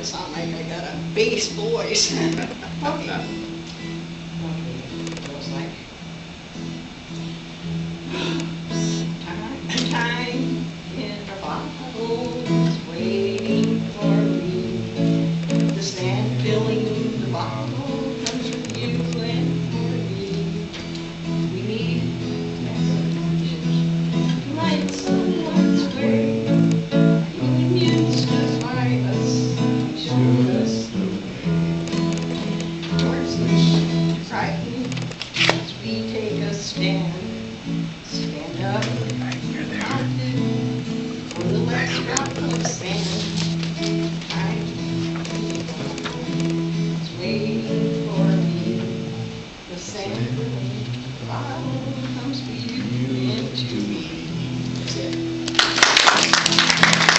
sound like I got a bass voice. Okay. It was like time in the bottle is waiting for me. The stand filling the bottle comes from you and for me. We need messages to light someone's way. You used us by us, showed us the way. Towards which frightened as we take a stand. Stand up, counted for the last drop of sand.